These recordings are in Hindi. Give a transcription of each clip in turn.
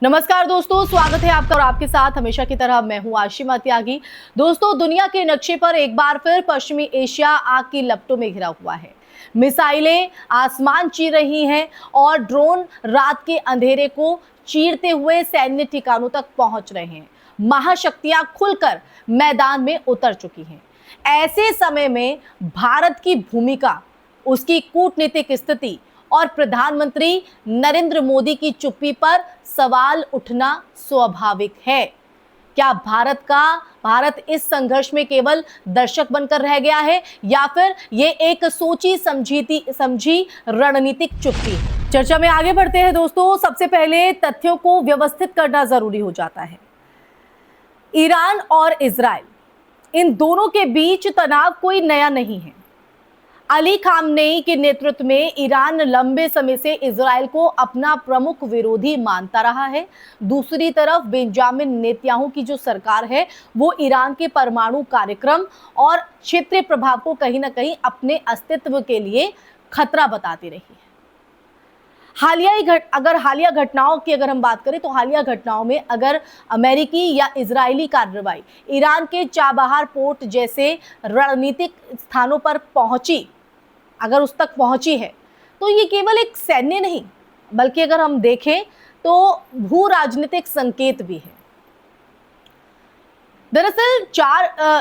नमस्कार दोस्तों, स्वागत है आपका और आपके साथ हमेशा की तरह मैं हूं आशिमा त्यागी। दोस्तों, दुनिया के नक्शे पर एक बार फिर पश्चिमी एशिया आग की लपटों में घिरा हुआ है। मिसाइलें आसमान चीर रही हैं और ड्रोन रात के अंधेरे को चीरते हुए सैन्य ठिकानों तक पहुंच रहे हैं। महाशक्तियां खुलकर मैदान में उतर चुकी हैं। ऐसे समय में भारत की भूमिका, उसकी कूटनीतिक स्थिति और प्रधानमंत्री नरेंद्र मोदी की चुप्पी पर सवाल उठना स्वाभाविक है। क्या भारत इस संघर्ष में केवल दर्शक बनकर रह गया है या फिर ये एक सोची समझी रणनीतिक चुप्पी है? चर्चा में आगे बढ़ते हैं दोस्तों। सबसे पहले तथ्यों को व्यवस्थित करना जरूरी हो जाता है। ईरान और इजराइल, इन दोनों के बीच तनाव कोई नया नहीं है। अली खामनेई के नेतृत्व में ईरान लंबे समय से इजराइल को अपना प्रमुख विरोधी मानता रहा है। दूसरी तरफ बेंजामिन नेतन्याहू की जो सरकार है वो ईरान के परमाणु कार्यक्रम और क्षेत्रीय प्रभाव को कहीं ना कहीं अपने अस्तित्व के लिए खतरा बताती रही है। हालिया घटनाओं की अगर हम बात करें तो हालिया घटनाओं में अगर अमेरिकी या इजरायली कार्रवाई ईरान के चाबहार पोर्ट जैसे रणनीतिक स्थानों पर अगर उस तक पहुंची है तो ये केवल एक सैन्य नहीं बल्कि अगर हम देखें तो भू राजनीतिक संकेत भी है। दरअसल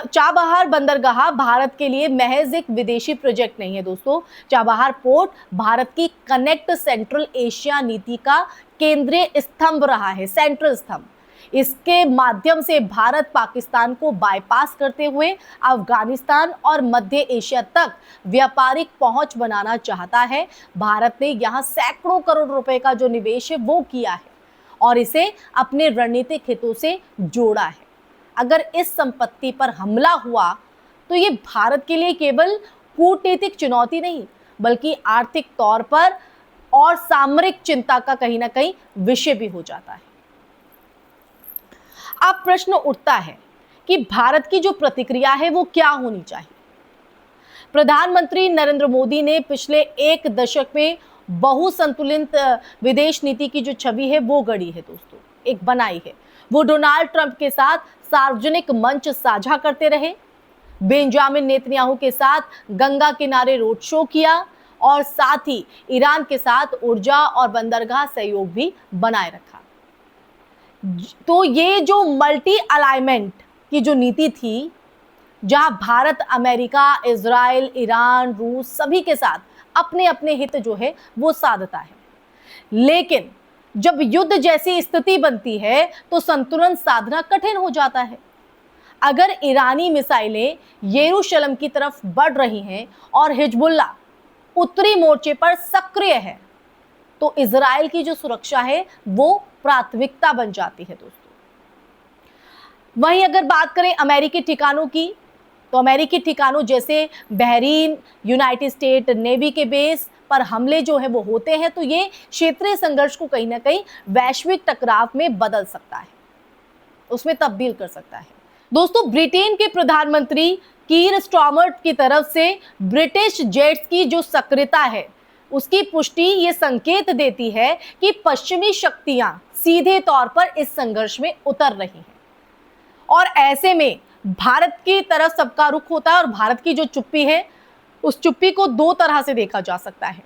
चाबहार बंदरगाह भारत के लिए महज एक विदेशी प्रोजेक्ट नहीं है दोस्तों। चाबहार पोर्ट भारत की कनेक्ट सेंट्रल एशिया नीति का केंद्रीय स्तंभ रहा है, सेंट्रल स्तंभ। इसके माध्यम से भारत पाकिस्तान को बाईपास करते हुए अफगानिस्तान और मध्य एशिया तक व्यापारिक पहुंच बनाना चाहता है। भारत ने यहां सैकड़ों करोड़ रुपए का जो निवेश है वो किया है और इसे अपने रणनीतिक हितों से जोड़ा है। अगर इस संपत्ति पर हमला हुआ तो ये भारत के लिए केवल कूटनीतिक चुनौती नहीं बल्कि आर्थिक तौर पर और सामरिक चिंता का कहीं ना कहीं विषय भी हो जाता है। अब प्रश्न उठता है कि भारत की जो प्रतिक्रिया है वो क्या होनी चाहिए। प्रधानमंत्री नरेंद्र मोदी ने पिछले एक दशक में बहुसंतुलित विदेश नीति की जो छवि है वो गढ़ी है दोस्तों, एक बनाई है। वो डोनाल्ड ट्रंप के साथ सार्वजनिक मंच साझा करते रहे, बेंजामिन नेतन्याहू के साथ गंगा किनारे रोड शो किया और साथ ही ईरान के साथ ऊर्जा और बंदरगाह सहयोग भी बनाए रखा। तो ये जो मल्टी अलाइनमेंट की जो नीति थी, जहां भारत अमेरिका, इजराइल, ईरान, रूस सभी के साथ अपने अपने हित जो है वो साधता है, लेकिन जब युद्ध जैसी स्थिति बनती है तो संतुलन साधना कठिन हो जाता है। अगर ईरानी मिसाइलें यरूशलेम की तरफ बढ़ रही हैं और हिजबुल्ला उत्तरी मोर्चे पर सक्रिय है तो इजराइल की जो सुरक्षा है वो प्राथमिकता बन जाती है दोस्तों। वहीं अगर बात करें अमेरिकी ठिकानों की, तो अमेरिकी ठिकानों जैसे बहरीन, यूनाइटेड स्टेट नेवी के बेस पर हमले जो है वो होते हैं तो ये क्षेत्रीय संघर्ष को कहीं ना कहीं वैश्विक टकराव में बदल सकता है, उसमें तब्दील कर सकता है। दोस्तों, ब्रिटेन के प्रधानमंत्री कीर स्टारमर की तरफ से ब्रिटिश जेट्स की जो सक्रियता है उसकी पुष्टि ये संकेत देती है कि पश्चिमी शक्तियां सीधे तौर पर इस संघर्ष में उतर रही हैं और ऐसे में भारत की तरफ सबका रुख होता है और भारत की जो चुप्पी है उस चुप्पी को दो तरह से देखा जा सकता है।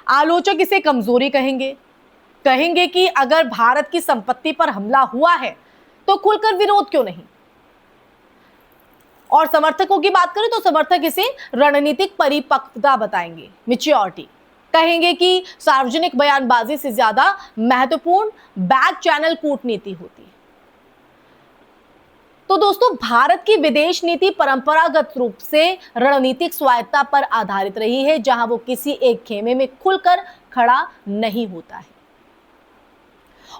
आलोचक इसे कमजोरी कहेंगे कि अगर भारत की संपत्ति पर हमला हुआ है तो खुलकर विरोध क्यों नहीं, और समर्थकों की बात करें तो समर्थक इसे रणनीतिक परिपक्वता बताएंगे, मैच्योरिटी। कहेंगे कि सार्वजनिक बयानबाजी से ज्यादा महत्वपूर्ण बैक चैनल कूटनीति होती है। तो दोस्तों, भारत की विदेश नीति परंपरागत रूप से रणनीतिक स्वायत्ता पर आधारित रही है, जहां वो किसी एक खेमे में खुलकर खड़ा नहीं होता है।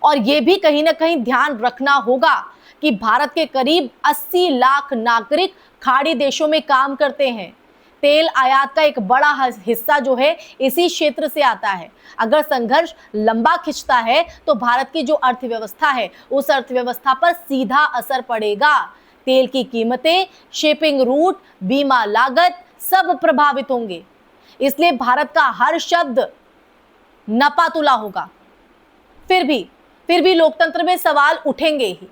और यह भी कहीं ना कहीं ध्यान रखना होगा कि भारत के करीब 80 लाख नागरिक खाड़ी देशों में काम करते हैं। तेल आयात का एक बड़ा हिस्सा जो है इसी क्षेत्र से आता है। अगर संघर्ष लंबा खिंचता है तो भारत की जो अर्थव्यवस्था है उस अर्थव्यवस्था पर सीधा असर पड़ेगा। तेल की कीमतें, शिपिंग रूट, बीमा लागत सब प्रभावित होंगे। इसलिए भारत का हर शब्द नपातुला होगा। फिर भी फिर भी लोकतंत्र में सवाल उठेंगे ही।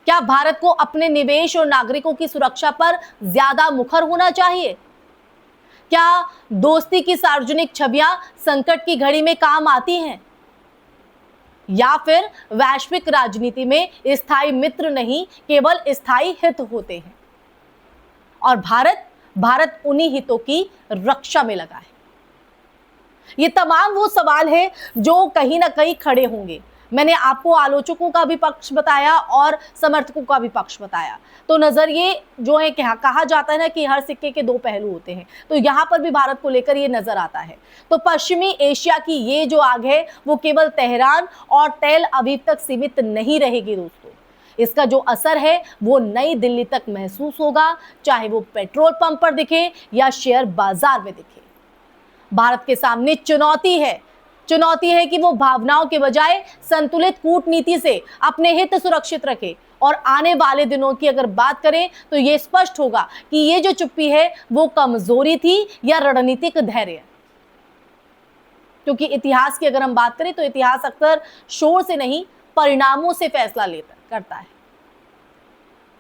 क्या भारत को अपने निवेश और नागरिकों की सुरक्षा पर ज्यादा मुखर होना चाहिए? क्या दोस्ती की सार्वजनिक छवियां संकट की घड़ी में काम आती हैं? या फिर वैश्विक राजनीति में स्थायी मित्र नहीं, केवल स्थायी हित होते हैं? और भारत उन्हीं हितों की रक्षा में लगा है। ये तमाम वो सवाल है जो कहीं ना कहीं खड़े होंगे। मैंने आपको आलोचकों का भी पक्ष बताया और समर्थकों का भी पक्ष बताया। तो नजरिए जो है, कहा जाता है ना कि हर सिक्के के दो पहलू होते हैं, तो यहाँ पर भी भारत को लेकर ये नजर आता है। तो पश्चिमी एशिया की ये जो आग है वो केवल तेहरान और तेल अवीव तक सीमित नहीं रहेगी दोस्तों। इसका जो असर है वो नई दिल्ली तक महसूस होगा, चाहे वो पेट्रोल पंप पर दिखे या शेयर बाजार में दिखे। भारत के सामने चुनौती है कि वो भावनाओं के बजाय संतुलित कूटनीति से अपने हित सुरक्षित रखे। और आने वाले दिनों की अगर बात करें तो ये स्पष्ट होगा कि ये जो चुप्पी है वो कमजोरी थी या रणनीतिक धैर्य। क्योंकि इतिहास की अगर हम बात करें तो इतिहास अक्सर शोर से नहीं, परिणामों से फैसला करता है।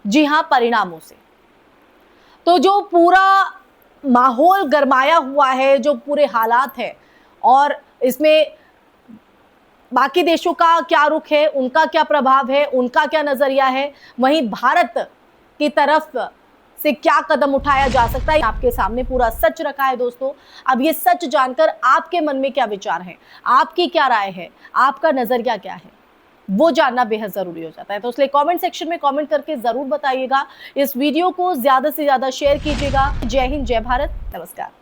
जी हां, परिणामों से। तो जो पूरा माहौल गरमाया हुआ है, जो पूरे हालात है, और इसमें बाकी देशों का क्या रुख है, उनका क्या प्रभाव है, उनका क्या नजरिया है, वहीं भारत की तरफ से क्या कदम उठाया जा सकता है, आपके सामने पूरा सच रखा है दोस्तों। अब ये सच जानकर आपके मन में क्या विचार है, आपकी क्या राय है, आपका नजरिया क्या है, वो जानना बेहद जरूरी हो जाता है। तो इसलिए कमेंट सेक्शन में कमेंट करके जरूर बताइएगा। इस वीडियो को ज्यादा से ज्यादा शेयर कीजिएगा। जय हिंद, जय भारत, नमस्कार।